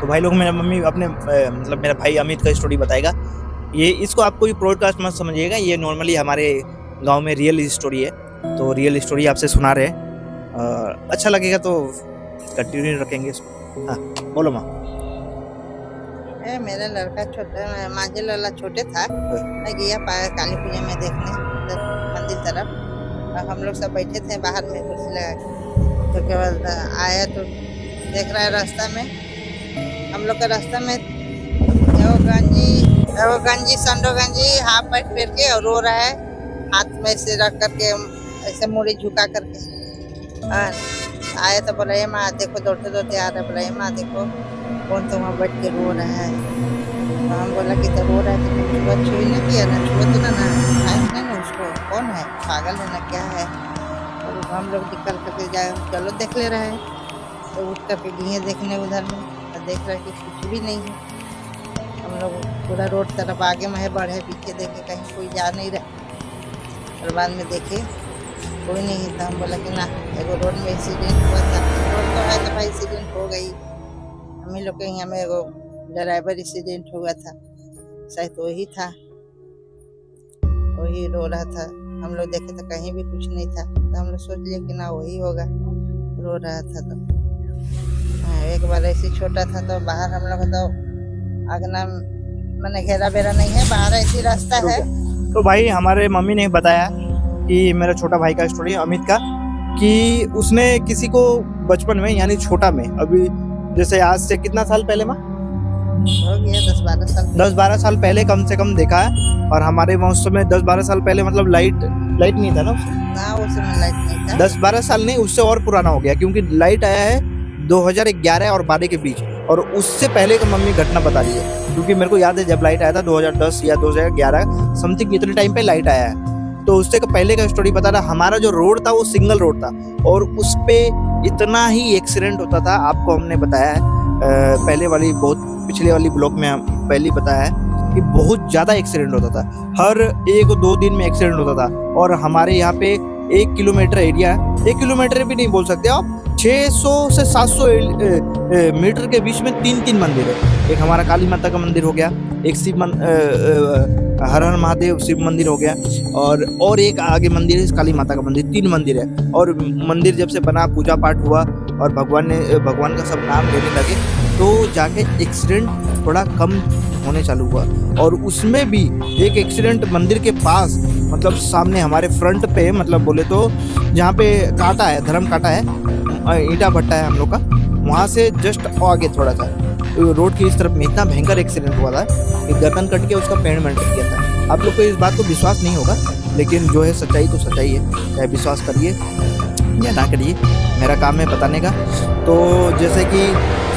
तो भाई लोग मेरा मम्मी अपने मतलब मेरा भाई अमित का स्टोरी बताएगा। ये इसको आप कोई ब्रॉडकास्ट मत समझिएगा, ये नॉर्मली हमारे गांव में रियल स्टोरी है, तो रियल स्टोरी आपसे सुना रहे हैं। अच्छा लगेगा तो कंटिन्यू रखेंगे इसको। हाँ बोलो माँ। मेरा लड़का छोटा मांझे लाला छोटे था, मैं गया काली पूजा में देखने मंदिर तरफ, और हम लोग सब बैठे थे बाहर में कुर्सी लगा के। तो के बाद आया तो देख रहा है रास्ता में, हम लोग का रास्ता में वो गंजी संडो गंजी हाफ पैंट पहन के और रो रहा है, हाथ में ऐसे रख करके ऐसे मुड़ी झुका करके। आया तो बोला ये माँ देखो, दौड़ते दौड़ते आ रहा है, बोला ये माँ देखो कौन तो वहाँ बैठ के रो रहा है। तो हम बोला कि तो रो रहा है तो छुआ छुई नहीं किया ना, छुआ तो ना नहीं ना उसको, कौन है पागल है ना क्या है। और हम लोग निकल करके जाए, चलो देख ले रहे हैं। तो उठ करके गए देखने उधर में, तो देख रहे कि कुछ भी नहीं है। हम लोग पूरा रोड तरफ आगे में है, बढ़े पीछे देखे कहीं कोई जा नहीं रहा, और बाद में देखे कोई नहीं था। हम बोला कि ना एगो रोड में एक्सीडेंट हुआ था, रोड तो है तो भाई एक्सीडेंट हो गई। हम लोग के यहाँ में एगो ड्राइवर एक्सीडेंट हुआ था, शायद वही था, वही रो रहा था। हम लोग देखे तो कहीं भी कुछ नहीं था, तो हम लोग सोच लिए कि ना वही होगा, रो रहा था। तो एक बार ऐसे छोटा था तो बाहर हम लोग तो अगना मैंने घेरा बेरा नहीं है, बाहर ऐसी रास्ता है। तो भाई हमारे मम्मी ने बताया कि मेरा छोटा भाई का स्टोरी अमित का, कि उसने किसी को बचपन में यानी छोटा में, अभी जैसे आज से कितना साल पहले माँ हो गया 10-12 साल पहले कम से कम देखा है। और हमारे मौसम में 10-12 साल पहले मतलब लाइट नहीं था ना उस समय लाइट नहीं था। 10-12 साल नहीं, उससे और पुराना हो गया, क्योंकि लाइट आया है 2011 और 12 के बीच, और उससे पहले का मम्मी घटना बता रही है। क्योंकि मेरे को याद है जब लाइट आया था 2010 या 2011 समथिंग, इतने टाइम पे लाइट आया है। तो उससे पहले का स्टोरी बता रहा, हमारा जो रोड था वो सिंगल रोड था, और उस पे इतना ही एक्सीडेंट होता था। आपको हमने बताया है पहले वाली, बहुत पिछले वाली ब्लॉग में पहले बताया है कि बहुत ज़्यादा एक्सीडेंट होता था, हर 1-2 दिन में एक्सीडेंट होता था। और हमारे यहाँ पे 1 किलोमीटर एरिया, 1 किलोमीटर भी नहीं बोल सकते आप, 600 से 700 मीटर के बीच में 3 मंदिर है। एक हमारा काली माता का मंदिर हो गया, एक हर हर महादेव शिव मंदिर हो गया, और एक आगे मंदिर है काली माता का मंदिर, 3 मंदिर है। और मंदिर जब से बना, पूजा पाठ हुआ और भगवान का सब नाम लेने लगे, तो जाके एक्सीडेंट थोड़ा कम होने चालू हुआ। और उसमें भी एक एक्सीडेंट मंदिर के पास, मतलब सामने हमारे फ्रंट पे, मतलब बोले तो जहाँ पे कांटा है, धर्म कांटा है, ईंटा भट्टा है हम लोग का, वहाँ से जस्ट आगे थोड़ा सा रोड की इस तरफ में इतना भयंकर एक्सीडेंट हुआ था कि गर्दन कट के उसका पैर में कट गया था। आप लोग को इस बात को विश्वास नहीं होगा, लेकिन जो है सच्चाई तो सच्चाई है, चाहे विश्वास करिए या ना करिए, मेरा काम है बताने का। तो जैसे कि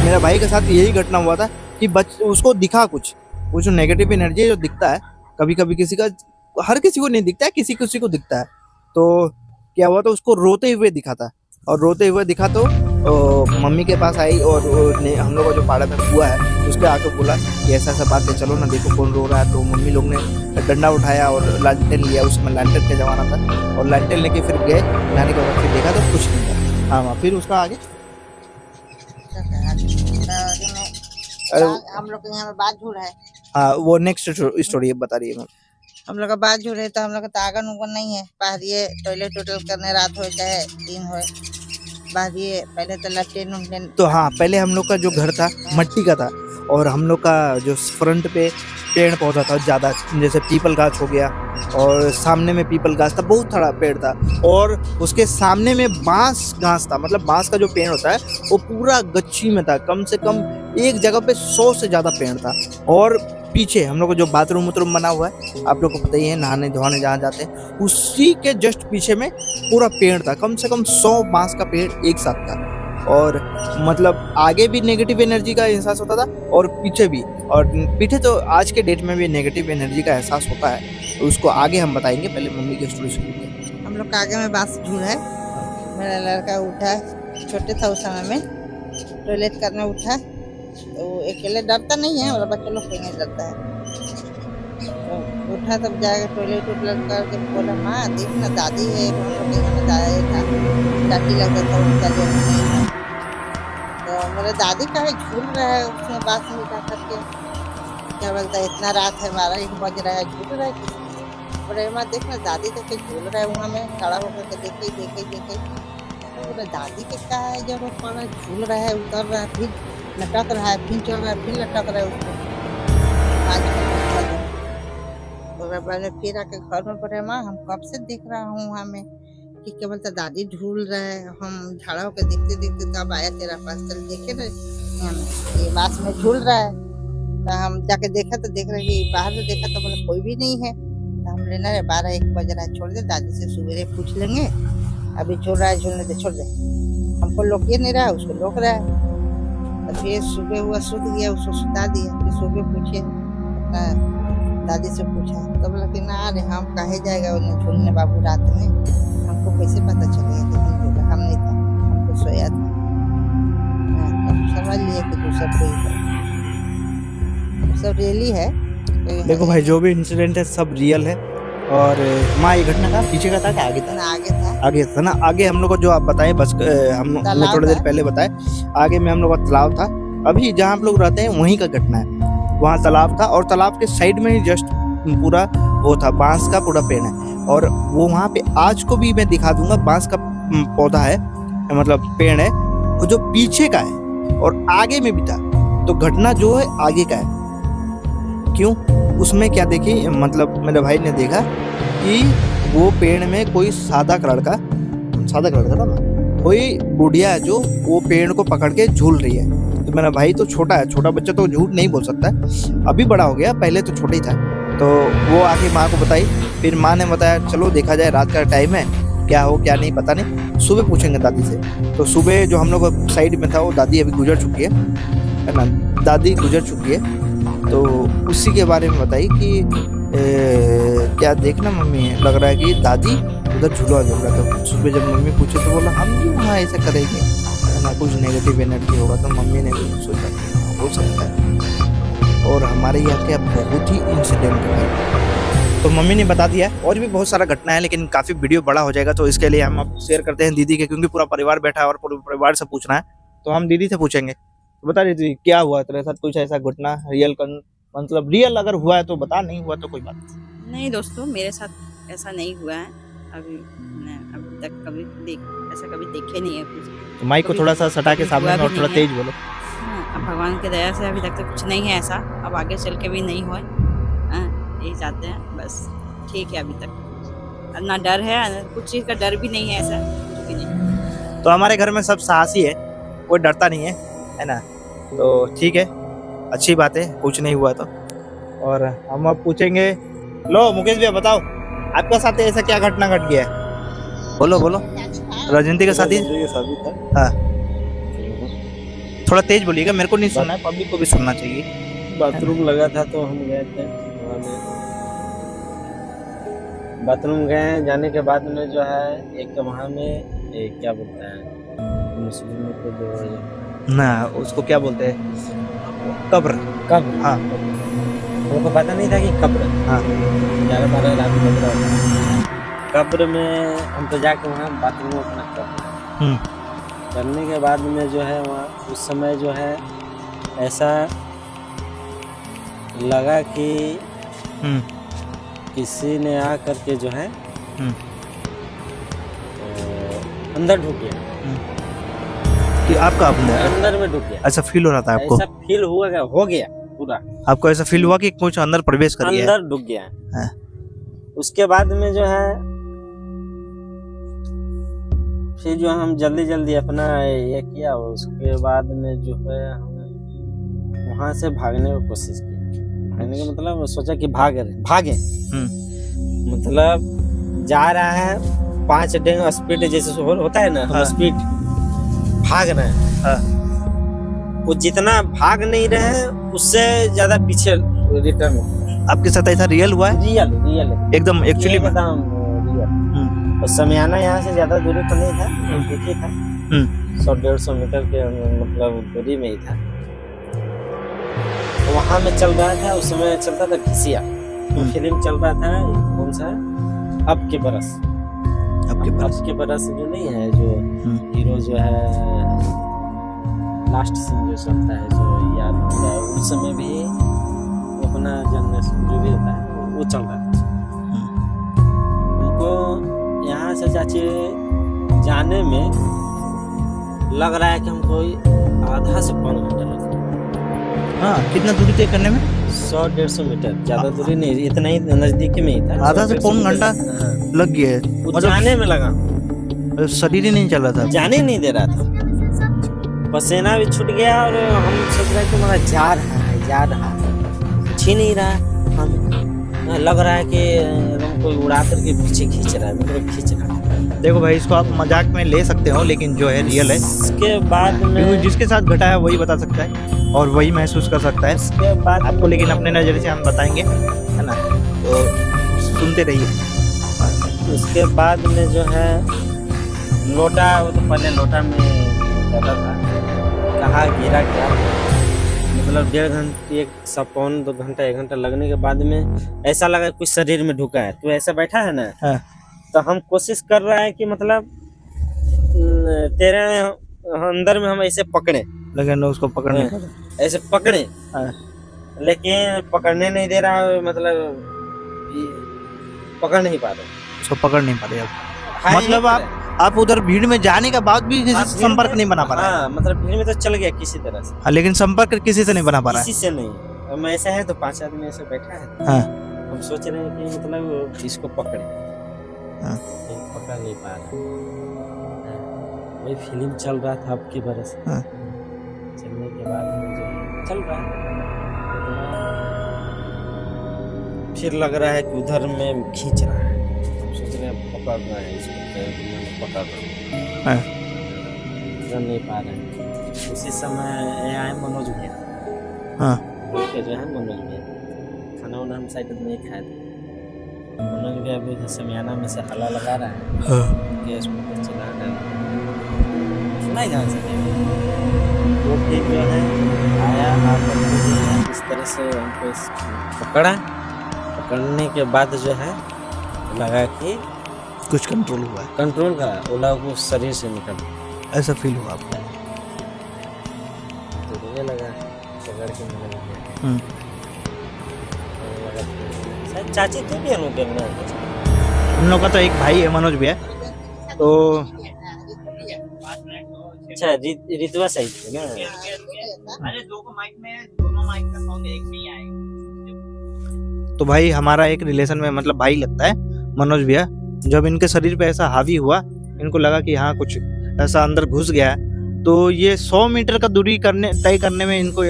मेरा भाई के साथ यही घटना हुआ था कि उसको दिखा कुछ, वो जो नेगेटिव एनर्जी जो दिखता है कभी कभी किसी का, हर किसी को नहीं दिखता है, किसी को दिखता है। तो क्या हुआ था, उसको रोते हुए दिखा था, और रोते हुए दिखा तो मम्मी के पास आई, और हम लोग का जो पाड़ा में हुआ है उसके आके बोला कि ऐसा ऐसा बात है, चलो ना देखो कौन रो रहा है। तो मम्मी लोग ने डंडा उठाया और लालटेन लिया, उसमें लालटेन का जमाना था, और लालटेन लेके फिर गए, लाने के बाद फिर देखा तो कुछ नहीं था। हाँ फिर उसका आगे हम लोग के यहाँ में बात झूठ है। हाँ वो नेक्स्ट स्टोरी बता रही है। हम लोग का बात झूठ है, तो हम लोग का आंगन उंगन नहीं है, बाहरिए टॉयलेट करने रात हो चाहे दिन हो, बाहरिए पहले तो लैट्रिन। तो हाँ पहले हम लोग का जो घर था मट्टी का था, और हम लोग का जो फ्रंट पे पेड़ पौधा था ज़्यादा, जैसे पीपल गाछ हो गया, और सामने में पीपल गाछ था, बहुत सारा पेड़ था, और उसके सामने में बांस घास था, मतलब बांस का जो पेड़ होता है वो पूरा गच्छी में था, कम से कम एक जगह पे 100 से ज़्यादा पेड़ था। और पीछे हम लोग को जो बाथरूम बना हुआ है, आप लोग को पता ही है, नहाने धोने जहाँ जाते हैं, उसी के जस्ट पीछे में पूरा पेड़ था, कम से कम 100 बांस का पेड़ एक साथ था। और मतलब आगे भी नेगेटिव एनर्जी का एहसास होता था और पीछे भी, और पीछे तो आज के डेट में भी नेगेटिव एनर्जी का एहसास होता है, तो उसको आगे हम बताएंगे, पहले मम्मी की स्टोरी सुनिए। हम लोग का आगे में बांस झूल है, मेरा लड़का उठा, छोटे था उस समय में, टॉयलेट करने उठा, तो अकेले डरता नहीं है, और बच्चे लोग कहीं नहीं डरता है। तो उठा तब जाकर टॉयलेट करके बोला माँ देख ना दादी है, दादी था, डाटी लगता था, उनका नहीं है। तो बोले दादी कहे झूल रहा है उसमें बात नहीं जा करके, क्या बोलता है इतना रात है 12-1 बज रहा है झूल रहा है किसी से। बोले माँ देखना दादी तो फिर झूल रहा है वहाँ में खड़ा होकर के देखे। तो बोले दादी के क्या है जब वो पड़ा झूल रहा है उतर रहा है फिर लटक रहा है फिर चल रहा है फिर लटक रहा है उसको। बोले मैंने फिर आके घर में बोले माँ हम कब से देख रहा हूँ वहाँ में कि क्या बोलता दादी झूल रहा है, हम खड़ा होकर देखते तब आया तेरा पास, चल देखे ना ये बास में झूल रहा है। तो हम जाके देखा तो देख रहे कि बाहर से देखा तो बोले कोई भी नहीं है। तो हम लेना 12-1 बज रहा है छोड़ दे दादी से सवेरे पूछ लेंगे, अभी झूल रहा है झूलने दे छोड़ दे, हमको लोकिए नहीं रहा है उसको लोक रहा है। तो फिर सुबह हुआ सुध गया उसको सुता दिया, फिर सुबह पूछे दादी से पूछा तो बोला कि ना रे हम काहे जाएगा उन्हें झूलने बाबू रात में, हमको कैसे पता चलेगा कि हम नहीं था, हमको सोया था। तब समझ लिए कि दूसरा कोई सब रियली है। देखो भाई जो भी इंसिडेंट है सब रियल है। और माँ ये घटना का पीछे का था कि आगे था? आगे था ना। आगे हम लोग को जो आप बताए बस हमने थोड़ी देर पहले बताए, आगे में हम लोग का तालाब था। अभी जहाँ आप लोग रहते हैं वहीं का घटना है, वहाँ तालाब था और तालाब के साइड में ही जस्ट पूरा वो था, बांस का पूरा पेड़ है। और वो वहाँ पे आज को भी मैं दिखा दूंगा, बांस का पौधा है मतलब पेड़ है वो जो पीछे का है और आगे में भी था। तो घटना जो है आगे का है। क्यों? उसमें क्या देखी मतलब मेरे भाई ने देखा कि वो पेड़ में कोई सादा कलर का था ना, कोई बुढ़िया है जो वो पेड़ को पकड़ के झूल रही है। तो मेरा भाई तो छोटा है, छोटा बच्चा तो झूठ नहीं बोल सकता है, अभी बड़ा हो गया, पहले तो छोटा ही था। तो वो आके माँ को बताई, फिर माँ ने बताया चलो देखा जाए, रात का टाइम है, क्या हो क्या नहीं पता नहीं, सुबह पूछेंगे दादी से। तो सुबह जो हम लोग साइड में था वो दादी अभी गुजर चुकी है ना, दादी गुजर चुकी है। तो उसी के बारे में बताई कि क्या देखना मम्मी लग रहा है कि दादी उधर झूला झूल रहा था। सुबह जब मम्मी पूछे तो बोला हम भी वहाँ ऐसा करेंगे ना, कुछ नेगेटिव एनर्जी होगा। तो मम्मी ने भी सोचा हो सकता है। और हमारे यहाँ क्या बहुत ही इंसिडेंट है, तो मम्मी ने बता दिया। और भी बहुत सारा घटना है लेकिन काफ़ी वीडियो बड़ा हो जाएगा, तो इसके लिए हम अब शेयर करते हैं दीदी के, क्योंकि पूरा परिवार बैठा है और पूरे परिवार से पूछना है। तो हम दीदी से पूछेंगे। तो बता दीदी क्या हुआ तेरे साथ, कुछ ऐसा घटना रियल मतलब रियल अगर हुआ है तो बता, नहीं हुआ तो कोई बात नहीं। दोस्तों मेरे साथ ऐसा नहीं हुआ है अभी तक, कभी ऐसा कभी देखे नहीं है कुछ। तो माइक को थोड़ा सा सटा के सामने और थोड़ा तेज बोलो। अब भगवान की दया से अभी तक तो कुछ नहीं है ऐसा, अब आगे चल के भी नहीं हो, यही चाहते हैं बस। ठीक है अभी तक ना डर है, कुछ चीज़ का डर भी नहीं है ऐसा कुछ भी नहीं। तो हमारे घर में सब साहसी है, कोई डरता नहीं है ना। तो ठीक है, अच्छी बात है, कुछ नहीं हुआ तो। और हम अब पूछेंगे, लो मुकेश भैया बताओ आपका साथ ऐसा क्या घटना घट गया है? बोलो बोलो। राजनीति के साथ ही? हाँ थोड़ा तेज बोलिएगा, मेरे को नहीं सुनना है, पब्लिक को भी सुनना चाहिए। बाथरूम लगा था तो हम गए थे, बाथरूम गए, जाने के बाद में जो है एक तो वहाँ में एक क्या बोलता है मुस्लिम को जो ना, उसको क्या बोलते हैं, कब्र। हाँ हमको पता नहीं था कि कब्र। हाँ 11-12 रात में कब्र में हम तो जाके वहाँ बाथरूम अपना करने के बाद में जो है वहाँ उस समय जो है ऐसा लगा कि किसी ने आ करके जो है अंदर ढुक गया। कि आपका अंदर में ढुक गया, ऐसा फील हो रहा था आपको? ऐसा फील हो गया पूरा। आपको ऐसा फील हुआ कि कुछ अंदर प्रवेश कर गया? अंदर ढुक गया। हाँ। उसके बाद में जो है फिर जो हम जल्दी अपना ये किया, उसके बाद में जो है हम वहां से भागने की कोशिश की। भागने का मतलब सोचा कि भागे मतलब जा रहा है 5 डेंग स्पीड जैसे होता है ना, हाँ। स्पीड भाग रहे हैं। हाँ। वो जितना भाग नहीं रहे हैं उससे ज्यादा पीछे रिटर्न। आपके साथ ऐसा रियल हुआ है? रियल एकदम एक्चुअली में? रियल। और समियाना यहाँ से ज्यादा दूरी पर नहीं था, नजदीकी था, 100-150 मीटर के मतलब दूरी में ही था। वहाँ में चल रहा था, उस समय चलता था घिसिया, तो फिल्म चल रहा था कौन सा, अब के बरस जो नहीं है, जो हीरो जो है लास्ट सीन जो चलता है जो याद होता है, उस समय भी वो अपना जनरेशन जो भी होता है वो चल रहा था। उनको यहाँ से चाची जाने में लग रहा है कि हमको आधा से पौन घंटा लगा। हाँ, कितना दूरी तय करने में? 100-150 मीटर, ज्यादा दूरी नहीं, इतना ही नजदीकी में ही था। आधा से पौन घंटा लग गया है, वो जाने में लगा, शरीर ही नहीं चल रहा था, जाने ही नहीं दे रहा था। पसीना भी छूट गया और हम सोच रहे कि हमारा जा रहा है, छीन नहीं रहा। हम लग रहा है कि एकदम कोई उड़ा करके पीछे खींच रहा है, मतलब खींच रहा है। देखो भाई, इसको आप मजाक में ले सकते हो, लेकिन जो है रियल है। इसके बाद में क्योंकि जिसके साथ घटा है वही बता सकता है और वही महसूस कर सकता है इसके बाद आपको, लेकिन अपने नजर से हम बताएंगे, है ना, तो सुनते रहिए। उसके बाद में जो है लोटा, वो तो पहले लोटा में ज्यादा था, कहाँ गिरा क्या, मतलब 1.5 घंटे, 1.25 घंटा 1 घंटा लगने के बाद में ऐसा लगा कुछ शरीर में ढुका है। तो ऐसा बैठा है ना, हाँ। तो हम कोशिश कर रहा है कि मतलब तेरे अंदर में हम ऐसे पकड़े, लेकिन उसको पकड़ने ऐसे पकड़े, हाँ। लेकिन पकड़ने नहीं दे रहा, मतलब पकड़ नहीं पा रहे, उसको पकड़ नहीं पा रहे आप। मतलब आप उधर भीड़ में जाने के बाद भी किसी से संपर्क नहीं बना पा रहा है। हाँ, मतलब भीड़ में तो चल गया किसी तरह से। हाँ, लेकिन संपर्क किसी से नहीं बना पा रहा है। किसी से नहीं। हम ऐसा है तो 5 आदमी ऐसे बैठा है, हाँ। हम सोच रहे हैं कि मतलब इसको पकड़े, हाँ। पकड़ नहीं पा रहा। वही फिल्म चल रहा था अब की बरस, हाँ। चलने के बाद में जो चल रहा है, फिर लग रहा है कि उधर में खींच रहा है, हम सोच रहे हैं पकड़ना है इसको, पकड़ रहा है, हाँ। पकड़ नहीं पा रहे हैं। उसी समय आए मनोज भैया, हाँ। के जो है मनोज भैया, खाना वाना हम शायद नहीं खाए थे। मनोज भैया भी उधर समियाना में से हला लगा रहा है, हाँ। गैस पर चला रहा है, सुनाई जा सके। वो फिर जो है आया, आकर इस तरह से हमको पकड़ा, पकड़ने के बाद जो है लगा कि कुछ कंट्रोल हुआ है, कंट्रोल का ओला को शरीर से निकल, ऐसा फील हुआ आपको? तो रोने लगा, पकड़ के मिलने लगा। शायद चाची तो भी अनु करना है। उन लोग का तो एक भाई है मनोज भैया, तो अच्छा रितुआ सही थी ना। अरे दो को माइक में, दोनों माइक का साउंड एक में ही आएगा। तो भाई हमारा एक रिलेशन में मतलब भाई लगता है मनोज भैया। जब इनके शरीर पे ऐसा हावी हुआ, इनको लगा कि हाँ कुछ ऐसा अंदर घुस गया है, तो ये 100 मीटर का दूरी तय करने में इनको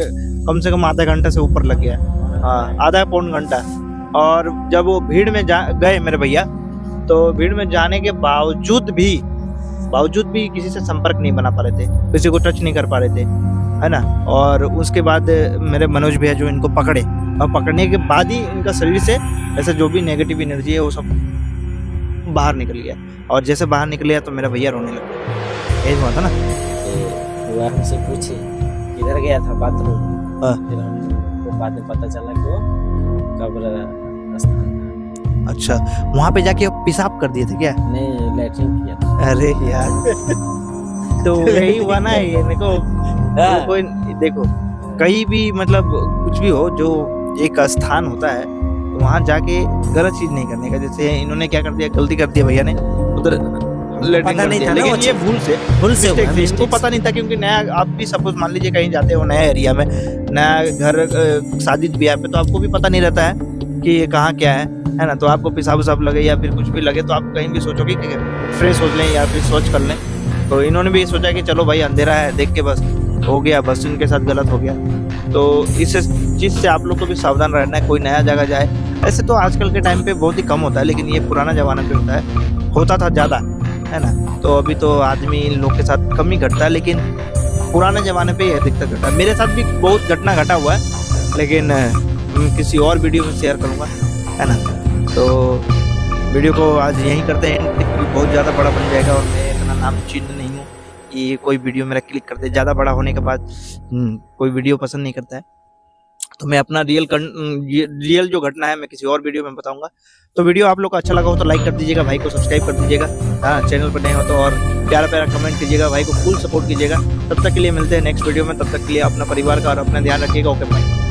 कम से कम आधा घंटा से ऊपर लग गया। हाँ, आधा पौन घंटा। और जब वो भीड़ में गए मेरे भैया, तो भीड़ में जाने के बावजूद भी किसी से संपर्क नहीं बना पा रहे थे, किसी को टच नहीं कर पा रहे थे, है ना। और उसके बाद मेरे मनोज भैया जो इनको पकड़े, और पकड़ने के बाद ही इनका शरीर से ऐसा जो भी नेगेटिव एनर्जी है वो सब बाहर निकल गया। और जैसे बाहर निकल गया तो मेरा भैया रोने लग गया। यही हुआ था ना। वो हमसे पूछे किधर गया था बाथरूम, हाँ। फिर हमको बाद में पता चला कि वो कब्र स्थान था। अच्छा, वहाँ पे जाके पेशाब कर दिए थे क्या? नहीं, लैट्रिन किया था। अरे यार तो यही हुआ ना। ये कोई देखो, कहीं भी मतलब कुछ भी हो, जो एक स्थान होता है तो वहाँ जाके गलत चीज नहीं करने का। जैसे इन्होंने क्या कर दिया, गलती कर दिया भैया ने, उधर लेटरिन कर दिया, लेकिन ये भूल से इनको पता नहीं था। क्योंकि नया, आप भी सपोज मान लीजिए कहीं जाते हो नया एरिया में, नया घर, शादी ब्याह पे, तो आपको भी पता नहीं रहता है कि ये कहाँ क्या है ना। तो आपको पेशाब वसाब लगे या फिर कुछ भी लगे तो आप कहीं भी सोचोगे कि फ्रेश हो लें या फिर सोच कर लें। तो इन्होंने भी सोचा कि चलो भाई अंधेरा है, देख के बस हो गया, बस इनके साथ गलत हो गया। तो इस चीज़ से आप लोग को भी सावधान रहना है। कोई नया जगह जाए, ऐसे तो आजकल के टाइम पे बहुत ही कम होता है, लेकिन ये पुराना जमाना पे होता था ज़्यादा, है ना। तो अभी तो आदमी इन लोग के साथ कम ही घटता है, लेकिन पुराने ज़माने पे ये अधिकतर घटा है। मेरे साथ भी बहुत घटना घटा हुआ है, लेकिन किसी और वीडियो में शेयर करूँगा, है ना। तो वीडियो को आज यहीं करते हैं, बहुत ज़्यादा बड़ा बन जाएगा और मैं इतना नाम चिन्ह नहीं हूँ कि कोई वीडियो मेरा क्लिक करते। ज़्यादा बड़ा होने के बाद कोई वीडियो पसंद नहीं करता है। तो मैं अपना रियल जो घटना है मैं किसी और वीडियो में बताऊंगा। तो वीडियो आप लोग को अच्छा लगा हो तो लाइक कर दीजिएगा, भाई को सब्सक्राइब कर दीजिएगा, हाँ चैनल पर नए हो तो, और प्यारा प्यारा कमेंट कीजिएगा, भाई को फुल सपोर्ट कीजिएगा। तब तक के लिए मिलते हैं नेक्स्ट वीडियो में, तब तक के लिए अपना परिवार का और अपना ध्यान रखिएगा। Okay bye.